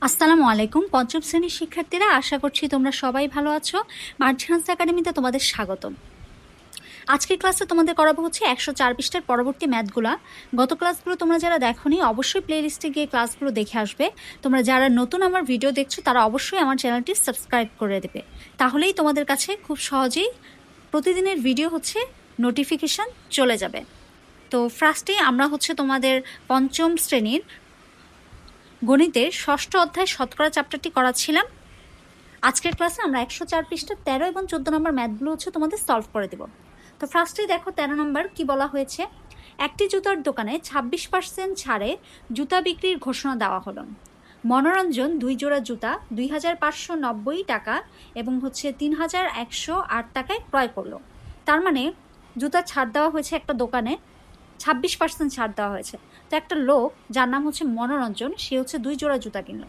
আসসালামু আলাইকুম পঞ্চম শ্রেণীর শিক্ষার্থীরা, আশা করছি তোমরা সবাই ভালো আছো। মার্জিহান্স একাডেমিতে তোমাদের স্বাগতম। আজকের ক্লাসে তোমাদের করাবো হচ্ছে 104 পৃষ্ঠার পরবর্তী ম্যাথগুলা। গত ক্লাসগুলো তোমরা যারা দেখোনি অবশ্যই প্লেলিস্টে গিয়ে ক্লাসগুলো দেখে আসবে। তোমরা যারা নতুন আমার ভিডিও দেখছো তারা অবশ্যই আমার চ্যানেলটি সাবস্ক্রাইব করে দেবে, তাহলেই তোমাদের কাছে খুব সহজেই প্রতিদিনের ভিডিও হচ্ছে নোটিফিকেশান চলে যাবে। তো ফার্স্টে আমরা হচ্ছে তোমাদের পঞ্চম শ্রেণীর গণিতের ষষ্ঠ অধ্যায় শতকরা চ্যাপ্টারটি করাচ্ছিলাম। আজকের ক্লাসে আমরা 104 পৃষ্ঠা 13 এবং 14 নম্বর ম্যাথগুলো হচ্ছে তোমাদের সলভ করে দেব। তো ফার্স্টেই দেখো 13 নম্বর কি বলা হয়েছে। একটি জুতার দোকানে 26% ছাড়ে জুতা বিক্রির ঘোষণা দেওয়া হলো। মনোরঞ্জন 2 জোড়া জুতা 2590 টাকা এবং হচ্ছে 3108 টাকায় ক্রয় করলো। তার মানে জুতা ছাড় দেওয়া হয়েছে একটা দোকানে, 26% ছাড় দেওয়া হয়েছে। তো একটা লোক যার নাম হচ্ছে মনোরঞ্জন, সে হচ্ছে 2 জোড়া জুতা কিনলো।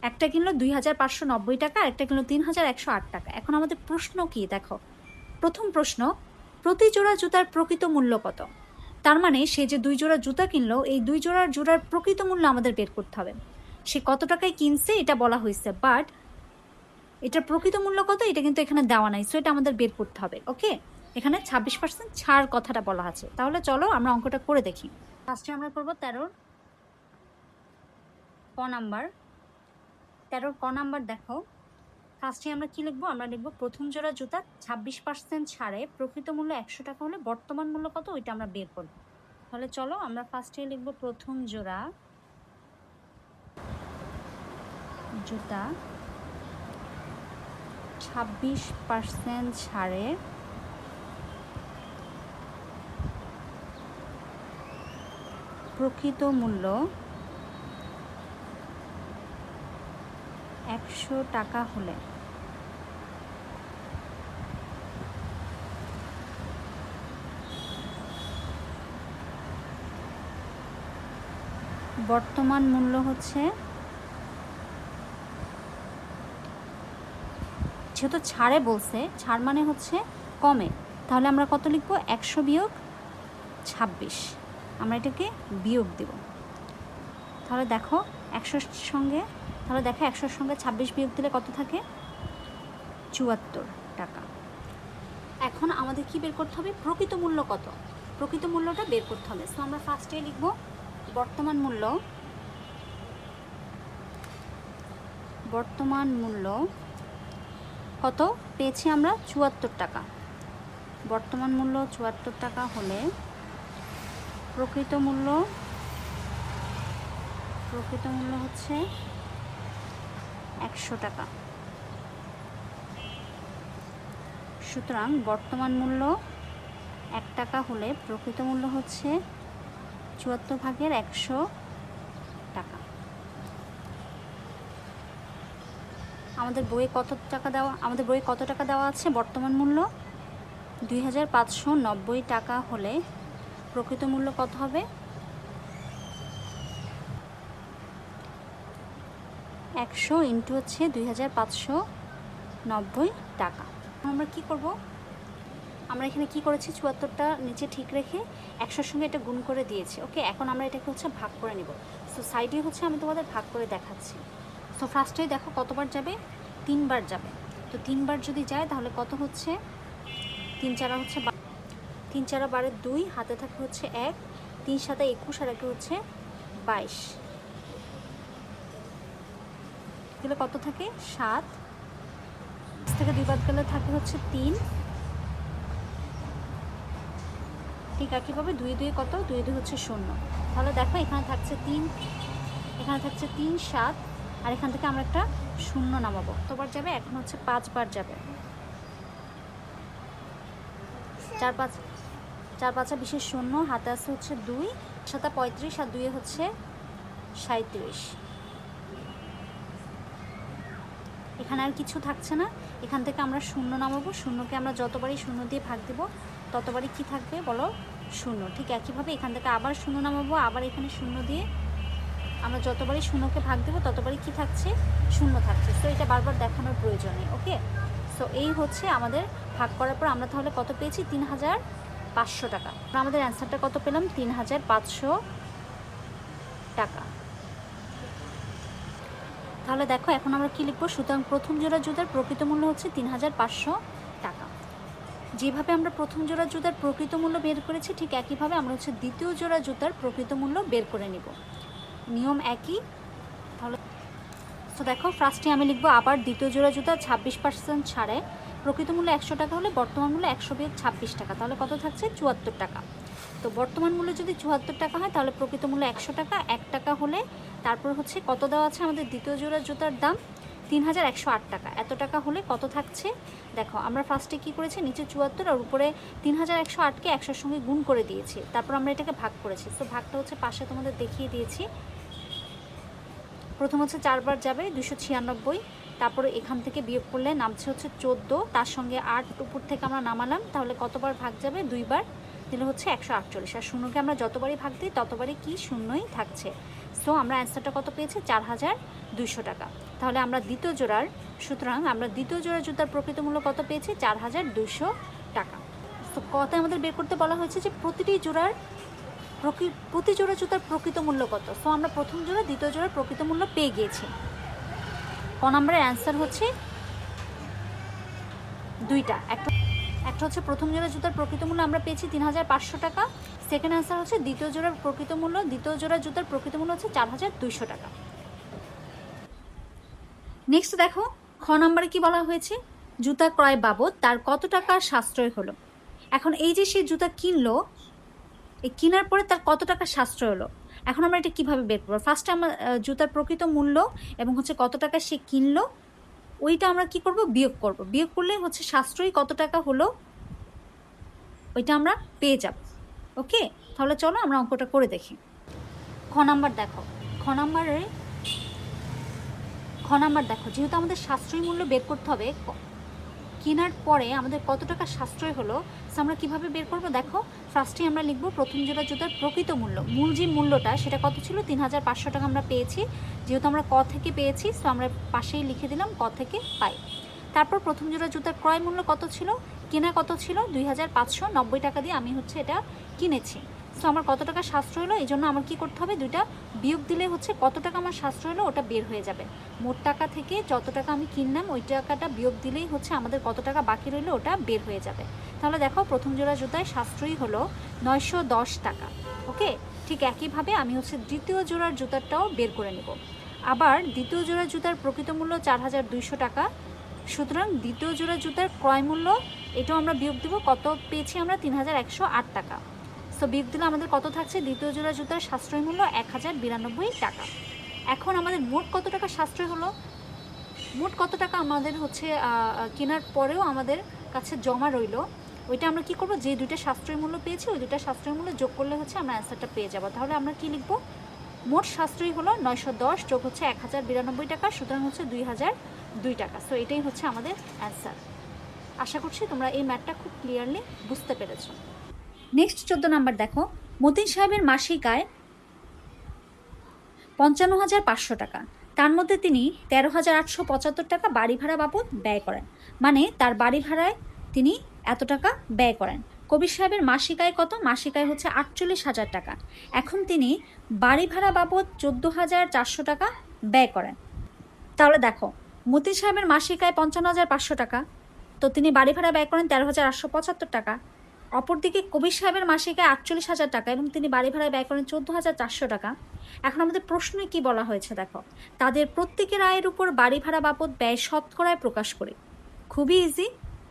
একটা কিনলো 2590 টাকা, আর একটা কিনলো 3108 টাকা। এখন আমাদের প্রশ্ন কি দেখো, প্রথম প্রশ্ন, প্রতি জোড়া জুতার প্রকৃত মূল্য কত? তার মানে সে যে 2 জোড়া জুতা কিনলো, এই 2 জোড়ার প্রকৃত মূল্য আমাদের বের করতে হবে। সে কত টাকায় কিনছে এটা বলা হয়েছে, বাট এটার প্রকৃত মূল্য কত এটা কিন্তু এখানে দেওয়া নাই, সো এটা আমাদের বের করতে হবে। ওকে, এখানে 26% ছাড় কথাটা বলা আছে। তাহলে চলো আমরা অঙ্কটা করে দেখি। ফার্স্টে আমরা করবো 13 ক নাম্বার। 13 ক নাম্বার দেখো, ফার্স্টে আমরা কি লিখবো? আমরা লিখবো প্রথম জোড়া জুতা 26% ছাড়ে প্রকৃত মূল্য 100 টাকা হলে বর্তমান মূল্য কত ওইটা আমরা বের করব। তাহলে চলো আমরা ফার্স্টে লিখবো প্রথম জোড়া জুতা 26% ছাড়ে প্রকৃত মূল্য 100 টাকা হলে বর্তমান মূল্য হচ্ছে, যেহেতু ছাড়ে বলছে, ছাড় মানে হচ্ছে কমে, তাহলে আমরা কত লিখবো? 100 বিয়োগ 26, আমরা এটাকে বিয়োগ দেব। তাহলে দেখো 100-র সঙ্গে 26 বিয়োগ দিলে কত থাকে? 74 টাকা। এখন আমাদের কি বের করতে হবে? প্রকৃত মূল্য কত, প্রকৃত মূল্যটা বের করতে হবে। সো আমরা ফার্স্টে লিখব বর্তমান মূল্য কত পেয়েছি আমরা? 74 টাকা। বর্তমান মূল্য 74 টাকা হলে প্রকৃত মূল্য হচ্ছে 100 টাকা। সুতরাং বর্তমান মূল্য 1 টাকা হলে প্রকৃত মূল্য হচ্ছে 74 ভাগের 100 টাকা। আমাদের বইয়ে কত টাকা দেওয়া আছে? বর্তমান মূল্য 2590 টাকা হলে প্রকৃত মূল্য কত হবে? 100 ইন্টু হচ্ছে 2590 টাকা। আমরা কি করব? আমরা এখানে কি করেছি? 74টা নিচে ঠিক রেখে 100-র সঙ্গে এটা গুণ করে দিয়েছি। ওকে, এখন আমরা এটাকে হচ্ছে ভাগ করে নেব। সো সাইডে হচ্ছে আমি তোমাদের ভাগ করে দেখাচ্ছি। তো ফার্স্টেই দেখো কতবার যাবে? 3 বার যাবে। তো 3 বার যদি যায় তাহলে কত হচ্ছে? 3 4 হচ্ছে 3 4 12 2, হাতে থাকে হচ্ছে 1, 3 7 21 আর 1 হচ্ছে 22, তাহলে কত থাকে? 7 থেকে 2 বাদ গেলে থাকে হচ্ছে 3। ঠিক একইভাবে 2 2 কত? 2 2 হচ্ছে 0। তাহলে দেখো এখানে থাকছে 3, 7, আর এখান থেকে আমরা একটা 0 নামাবো। কতবার যাবে? এখন হচ্ছে 5 বার যাবে। 4 5 বিশেষ 0, হাতে আছে হচ্ছে 2, 7 35 আর 2 হচ্ছে 37। এখানে আর কিছু থাকছে না, এখান থেকে আমরা 0 নামাবো। 0কে আমরা যতবারই 0 দিয়ে ভাগ দেব ততবারই কি থাকবে বলো? 0। ঠিক একইভাবে এখান থেকে আবার 0 নামাবো, আবার এখানে 0 দিয়ে আমরা যতবারই 0কে ভাগ দেবো ততবারই কি থাকছে? 0 থাকছে। সো এটা বারবার দেখানোর প্রয়োজন নেই। ওকে, সো এই হচ্ছে আমাদের ভাগ করার পর আমরা তাহলে কত পেয়েছি? 3500 টাকা। আমাদের অ্যান্সারটা কত পেলাম? 3500 টাকা। তাহলে দেখো এখন আমরা কি লিখবো, সুতরাং প্রথম জোড়া জুতার প্রকৃত মূল্য হচ্ছে 3500 টাকা। যেভাবে আমরা প্রথম জোড়া জুতার প্রকৃত মূল্য বের করেছি ঠিক একইভাবে আমরা হচ্ছে দ্বিতীয় জোড়া জুতার প্রকৃত মূল্য বের করে নিব, নিয়ম একই। তাহলে তো দেখো ফার্স্টে আমি লিখবো আবার দ্বিতীয় জোড়া জুতা 26% ছাড়ে প্রকৃত মূল্য 100 টাকা হলে বর্তমান মূল্য 100-26 টাকা, তাহলে কত থাকছে 74 টাকা। তো বর্তমান মূল্য যদি 74 টাকা হয় তাহলে প্রকৃত মূল্য 100 টাকা, 1 টাকা হলে তারপর হচ্ছে কত দেওয়া আছে আমাদের দ্বিতীয় জোড়া জুতার দাম 3108 টাকা। এত টাকা হলে কত থাকছে দেখো, আমরা ফার্স্টে কি করেছি, নিচে 74 আর উপরে 3108কে 100-র সঙ্গে গুণ করে দিয়েছি, তারপর আমরা এটাকে ভাগ করেছি। তো ভাগটা হচ্ছে পাশে তোমাদের দেখিয়ে দিয়েছি। প্রথম হচ্ছে 4 বার যাবে 296, তারপরে এখান থেকে বিয়োগ করলে নামছে হচ্ছে 14, তার সঙ্গে 8 উপর থেকে আমরা নামালাম, তাহলে কতবার ভাগ যাবে 2 বার দিলে হচ্ছে 148, আর শূন্যকে আমরা যতবারই ভাগ দিই ততবারই কি শূন্যই থাকছে। সো আমরা অ্যান্সারটা কত পেয়েছি 4200 টাকা। তাহলে আমরা দ্বিতীয় জোড়ার, সুতরাং আমরা দ্বিতীয় জোড়া জুতার প্রকৃত মূল্য কত পেয়েছি 4200 টাকা। তো কত আমাদের বের করতে বলা হয়েছে যে প্রতি জোড়া জুতার প্রকৃত মূল্য কত। সো আমরা প্রথম জোড়া দ্বিতীয় জোড়ার প্রকৃত মূল্য পেয়ে গিয়েছি। ক নম্বরের অ্যান্সার হচ্ছে দুইটা, একটা হচ্ছে প্রথম জোড়া জুতার প্রকৃত মূল্য আমরা পেয়েছি 3500 টাকা, সেকেন্ড অ্যান্সার হচ্ছে দ্বিতীয় জোড়ার প্রকৃত মূল্য, দ্বিতীয় জোড়া জুতার প্রকৃত মূল্য হচ্ছে 4200 টাকা। নেক্সট দেখো খ নম্বরে কি বলা হয়েছে, জুতা ক্রয় বাবদ তার কত টাকা সাশ্রয় হলো। এখন এই যে সে জুতা কিনলো, এই কেনার পরে তার কত টাকা সাশ্রয় হলো, এখন আমরা এটা কীভাবে বের করবো। ফার্স্টে আমরা জুতার প্রকৃত মূল্য এবং হচ্ছে কত টাকা সে কিনলো ওইটা আমরা কি করব, বিয়োগ করব। বিয়োগ করলে হচ্ছে সাশ্রয়ী কত টাকা হলো ওইটা আমরা পেয়ে যাব। ওকে, তাহলে চলো আমরা অঙ্কটা করে দেখি। খ নাম্বার দেখো, খ নাম্বার দেখো, যেহেতু আমাদের সাশ্রয়ী মূল্য বের করতে হবে, কেনার পরে আমাদের কত টাকা সাশ্রয় হলো আমরা কিভাবে বের করব। দেখো ফার্স্টে আমরা লিখব প্রথম জোড়া জুতার প্রকৃত মূল্য, মূল যে মূল্যটা সেটা কত ছিল 3500 টাকা আমরা পেয়েছি, যেহেতু আমরা ক থেকে পেয়েছি সো আমরা পাশেই লিখে দিলাম ক থেকে পাই। তারপর প্রথম জোড়া জুতার ক্রয় মূল্য কত ছিল, কেনা কত ছিল 2590 টাকা দিয়ে আমি হচ্ছে এটা কিনেছি। সো আমার কত টাকা সাশ্রয় হলো, এই জন্য আমার কী করতে হবে, দুইটা বিয়োগ দিলে হচ্ছে কত টাকা আমার সাশ্রয় হলো ওটা বের হয়ে যাবে। মোট টাকা থেকে যত টাকা আমি কিনলাম ওই টাকাটা বিয়োগ দিলেই হচ্ছে আমাদের কত টাকা বাকি রইলো ওটা বের হয়ে যাবে। তাহলে দেখো প্রথম জোড়া জুতায় সাশ্রয়ী হলো 910 টাকা। ওকে, ঠিক একইভাবে আমি হচ্ছে দ্বিতীয় জোড়ার জুতারটাও বের করে নেব। আবার দ্বিতীয় জোড়া জুতার প্রকৃত মূল্য 4200 টাকা, সুতরাং দ্বিতীয় জোড়া জুতার ক্রয় মূল্য এটাও আমরা বিয়োগ দিব, কত পেয়েছি আমরা 3108 টাকা। সো বিয়োগ দিলে আমাদের কত থাকছে, দ্বিতীয় জোড়া জুতার সাশ্রয় মূল্য 1092 টাকা। এখন আমাদের মোট কত টাকা সাশ্রয় হলো, মোট কত টাকা আমাদের হচ্ছে কেনার পরেও আমাদের কাছে জমা রইল, ওইটা আমরা কি করব, যে দুইটা সাশ্রয় মূল্য পেয়েছি ওই দুইটা সাশ্রয় মূল্য যোগ করলে হচ্ছে আমরা অ্যান্সারটা পেয়ে যাব। তাহলে আমরা কি লিখব, মোট সাশ্রয়ী হলো 910 যোগ হচ্ছে 1092 টাকা, সুতরাং হচ্ছে 2002 টাকা। সো এটাই হচ্ছে আমাদের অ্যান্সার। আশা করছি তোমরা এই ম্যাথটা খুব ক্লিয়ারলি বুঝতে পেরেছো। নেক্সট 14 নাম্বার দেখো, মতিন সাহেবের মাসিক আয় 55,500 টাকা, তার মধ্যে তিনি 13,875 টাকা বাড়ি ভাড়া বাবদ ব্যয় করেন, মানে তার বাড়ি ভাড়ায় তিনি এত টাকা ব্যয় করেন। কবির সাহেবের মাসিক আয় কত, মাসিক আয় হচ্ছে 48,000 টাকা, এখন তিনি বাড়ি ভাড়া বাবদ 14,400 টাকা ব্যয় করেন। তাহলে দেখো মতিন সাহেবের মাসিক আয় 55,500 টাকা, তো তিনি বাড়ি ভাড়া ব্যয় করেন 13,875 টাকা। অপরদিকে কবির সাহেবের মাসিক আয় 48,000 টাকা এবং তিনি বাড়ি ভাড়ায় ব্যয় করেন 14,400 টাকা। এখন আমাদের প্রশ্নে কি বলা হয়েছে দেখো, তাদের প্রত্যেকের আয়ের উপর বাড়ি ভাড়া বাবদ ব্যয় শতকরায় প্রকাশ করি। খুবই ইজি,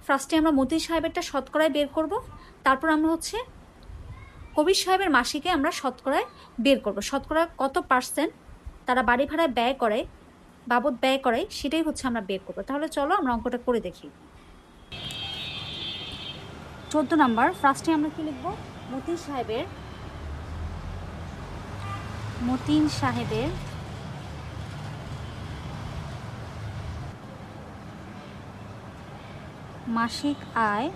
ফার্স্টে আমরা মতিন সাহেবেরটা শতকরায় বের করব, তারপর আমরা হচ্ছে কবির সাহেবের মাসিকে আমরা শতকরায় বের করব, শতকরা কত পার্সেন্ট তারা বাড়ি ভাড়ায় ব্যয় করে বাবদ ব্যয় করে সেটাই হচ্ছে আমরা বের করব। তাহলে চলো আমরা অঙ্কটা করে দেখি। 14 নাম্বার, ফার্স্টে আমরা কি লিখব, মতিন সাহেবের মাসিক আয়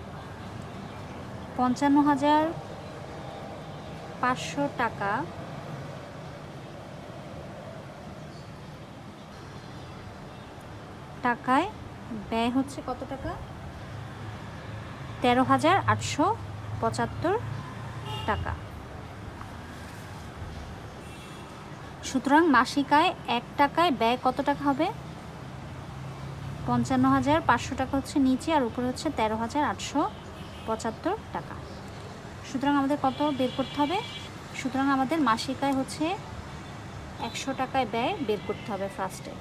55,500 টাকা, টাকায় ব্যয় হচ্ছে কত টাকা 13,875 টাকা। সুতরাং মাসিক আয় 1 টাকায় ব্যয় কত টাকা হবে? 55,500 টাকা হচ্ছে নিচে, আর উপরে হচ্ছে 13,875 টাকা। সুতরাং আমাদের কত বের করতে হবে? সুতরাং আমাদের মাসিক আয় হচ্ছে 100 টাকায় ব্যয় বের করতে হবে ফার্স্টে।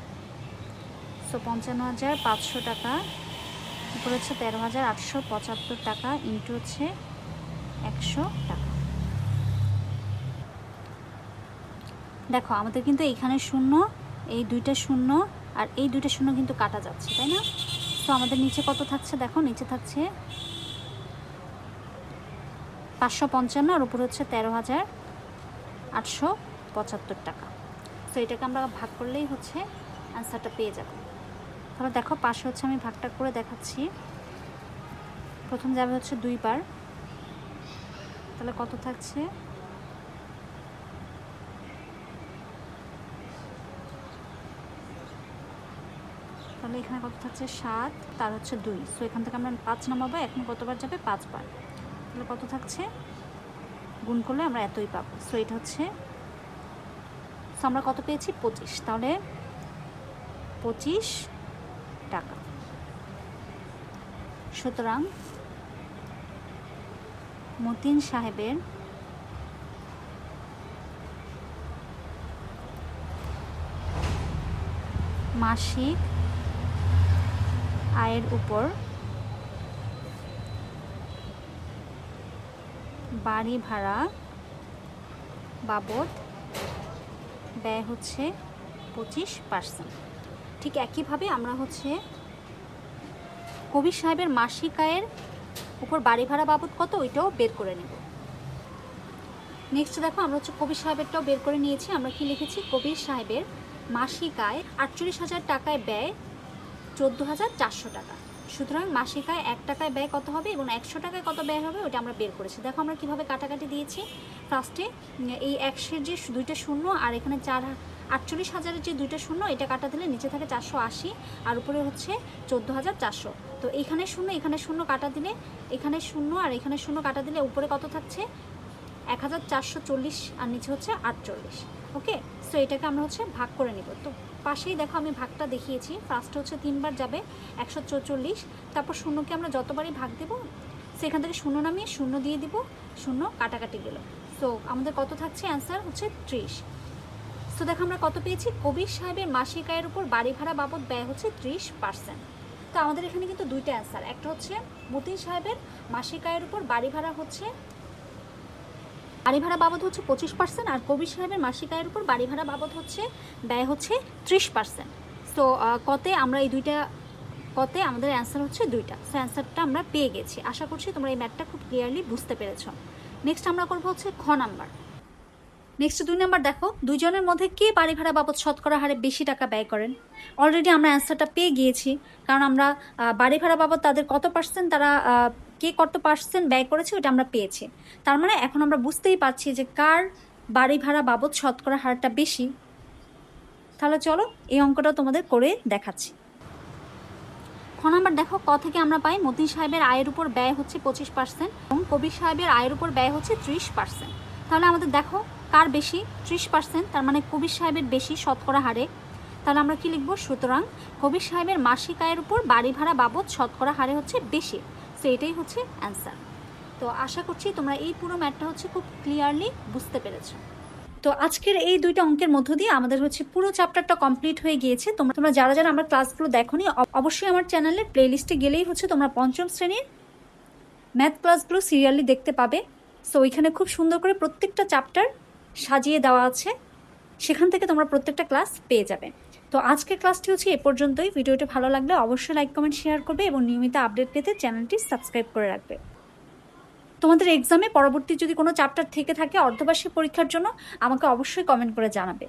সো 55,500 টাকা উপরে হচ্ছে 13,875 টাকা ইন্টু হচ্ছে 100 টাকা। দেখো আমাদের কিন্তু এইখানে শূন্য, এই দুইটা শূন্য আর এই দুইটা শূন্য কিন্তু কাটা যাচ্ছে, তাই না? তো আমাদের নিচে কত থাকছে? দেখো নিচে থাকছে 555 আর উপরে হচ্ছে 13,875 টাকা। তো এটাকে আমরা ভাগ করলেই হচ্ছে অ্যান্সারটা পেয়ে যাব। তাহলে দেখো পাশে হচ্ছে আমি ভাগটা করে দেখাচ্ছি। প্রথম যাবে হচ্ছে 2 বার, তাহলে কত থাকছে? তাহলে এখানে কত থাকছে? 7, তার হচ্ছে 2। সো এখান থেকে আমরা 5 নামাবো, এখন কতবার যাবে? 5 বার। তাহলে কত থাকছে? গুণ করলে আমরা এতই পাবো। সো এটা হচ্ছে, সো আমরা কত পেয়েছি? 25। তাহলে 25 টাকা। সুতরাং মতিন সাহেবের মাসিক আয়ের উপর বাড়ি ভাড়া বাবদ ব্যয় হচ্ছে 25%। ঠিক একইভাবে আমরা হচ্ছে কবির সাহেবের মাসিক আয়ের উপর বাড়ি ভাড়া বাবদ কত, ওইটাও বের করে নেব। নেক্সট দেখো আমরা হচ্ছে কবির সাহেবেরটাও বের করে নিয়েছি। আমরা কি লিখেছি? কবির সাহেবের মাসিক আয় 48,000 টাকায় ব্যয় 14,400 টাকা। সুতরাং মাসিক আয় 1 টাকায় ব্যয় কত হবে এবং 100 টাকায় কত ব্যয় হবে ওটা আমরা বের করেছি। দেখো আমরা কিভাবে কাটাকাটি দিয়েছি। ফার্স্টে এই 100-এর যে দুইটা শূন্য আর এখানে 48,000-এর যে দুইটা শূন্য, এটা কাটা দিলে নিচে থাকে 480 আর উপরে হচ্ছে 14,400। তো এখানে শূন্য এখানে শূন্য কাটা দিলে, এখানে শূন্য আর এখানে শূন্য কাটা দিলে উপরে কত থাকছে? 1,440 আর নিচে হচ্ছে 48। ওকে, সো এটাকে আমরা হচ্ছে ভাগ করে নিব। তো পাশেই দেখো আমি ভাগটা দেখিয়েছি। ফার্স্ট হচ্ছে 3 বার যাবে 144, তারপর শূন্যকে আমরা যতবারই ভাগ দেব সেখান থেকে শূন্য নামিয়ে শূন্য দিয়ে দিব, শূন্য কাটাকাটি গেল। সো আমাদের কত থাকছে? অ্যান্সার হচ্ছে 30। সো দেখো আমরা কত পেয়েছি? কবির সাহেবের মাসিক আয়ের উপর বাড়ি ভাড়া বাবদ ব্যয় হচ্ছে 30%। তো আমাদের এখানে কিন্তু দুইটা অ্যান্সার, একটা হচ্ছে মতিন সাহেবের মাসিক আয়ের উপর বাড়ি ভাড়া বাবদ হচ্ছে 25% আর কবির সাহেবের মাসিক আয়ের উপর বাড়ি ভাড়া বাবদ হচ্ছে ব্যয় হচ্ছে 30%। সো কতে আমরা এই দুইটা, কতে আমাদের অ্যান্সার হচ্ছে দুইটা। সো অ্যান্সারটা আমরা পেয়ে গেছি। আশা করছি তোমরা এই ম্যাথটা খুব ক্লিয়ারলি বুঝতে পেরেছ। নেক্সট আমরা করবো হচ্ছে খ নাম্বার। নেক্সট 2 নাম্বার দেখো, দুইজনের মধ্যে কে বাড়ি ভাড়া বাবদ শতকরা হারে বেশি টাকা ব্যয় করেন? অলরেডি আমরা অ্যান্সারটা পেয়ে গিয়েছি, কারণ আমরা বাড়ি ভাড়া বাবদ তাদের কত পার্সেন্ট, তারা কে কত পার্সেন্ট ব্যয় করেছে ওটা আমরা পেয়েছি। তার মানে এখন আমরা বুঝতেই পারছি যে কার বাড়ি ভাড়া বাবদ শতকরা হারটা বেশি। তাহলে চলো এই অঙ্কটা তোমাদের করে দেখাচ্ছি। খ নাম্বার দেখো, ক থেকে আমরা পাই মতিন সাহেবের আয়ের উপর ব্যয় হচ্ছে 25% এবং কবির সাহেবের আয়ের উপর ব্যয় হচ্ছে 30%। তাহলে আমাদের দেখো কার বেশি? 30%, তার মানে কবির সাহেবের বেশি শতকরা হারে। তাহলে আমরা কি লিখবো? সুতরাং কবির সাহেবের মাসিক আয়ের উপর বাড়ি ভাড়া বাবদ শতকরা হারে হচ্ছে বেশি। সো এটাই হচ্ছে অ্যান্সার। তো আশা করছি তোমরা এই পুরো ম্যাথটা হচ্ছে খুব ক্লিয়ারলি বুঝতে পেরেছো। তো আজকের এই দুইটা অঙ্কের মধ্য দিয়ে আমাদের হচ্ছে পুরো চ্যাপ্টারটা কমপ্লিট হয়ে গিয়েছে। তোমরা যারা যারা আমার ক্লাসগুলো দেখোনি অবশ্যই আমার চ্যানেলের প্লেলিস্টে গেলেই হচ্ছে তোমরা পঞ্চম শ্রেণীর ম্যাথ ক্লাসগুলো সিরিয়ালি দেখতে পাবে। সো ওইখানে খুব সুন্দর করে প্রত্যেকটা চ্যাপ্টার সাজিয়ে দেওয়া আছে, সেখান থেকে তোমরা প্রত্যেকটা ক্লাস পেয়ে যাবে। তো আজকের ক্লাসটি হচ্ছে এ পর্যন্তই। ভিডিওটি ভালো লাগলে অবশ্যই লাইক কমেন্ট শেয়ার করবে এবং নিয়মিত আপডেট পেতে চ্যানেলটি সাবস্ক্রাইব করে রাখবে। তোমাদের এক্সামে পরবর্তী যদি কোনো চ্যাপ্টার থেকে থাকে অর্ধবার্ষিক পরীক্ষার জন্য আমাকে অবশ্যই কমেন্ট করে জানাবে।